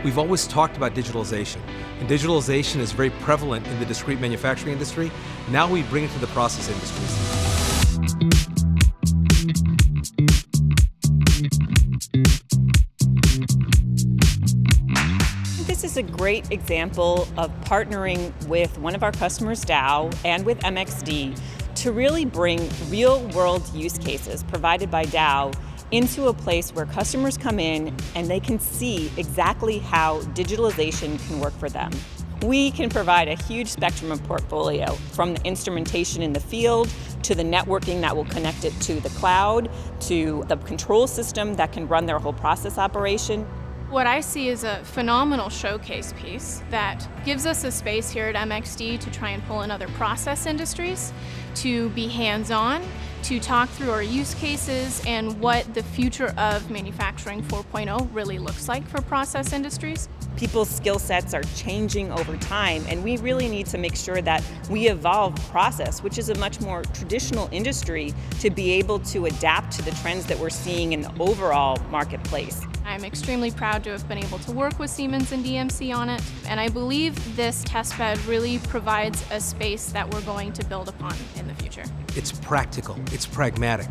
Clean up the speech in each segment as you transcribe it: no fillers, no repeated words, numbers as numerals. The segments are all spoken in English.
We've always talked about digitalization, and digitalization is very prevalent in the discrete manufacturing industry. Now we bring it to the process industries. This is a great example of partnering with one of our customers, Dow, and with MXD to really bring real-world use cases provided by Dow into a place where customers come in and they can see exactly how digitalization can work for them. We can provide a huge spectrum of portfolio, from the instrumentation in the field, to the networking that will connect it to the cloud, to the control system that can run their whole process operation. What I see is a phenomenal showcase piece that gives us a space here at MXD to try and pull in other process industries, to be hands-on, to talk through our use cases and what the future of manufacturing 4.0 really looks like for process industries. People's skill sets are changing over time, and we really need to make sure that we evolve process, which is a much more traditional industry, to be able to adapt to the trends that we're seeing in the overall marketplace. I'm extremely proud to have been able to work with Siemens and DMC on it, and I believe this testbed really provides a space that we're going to build upon in the future. It's practical, it's pragmatic.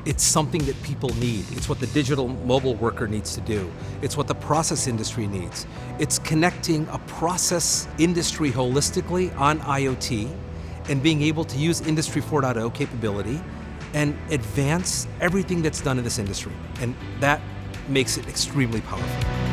It's something that people need. It's what the digital mobile worker needs to do. It's what the process industry needs. It's connecting a process industry holistically on IoT and being able to use Industry 4.0 capability and advance everything that's done in this industry. And that makes it extremely powerful.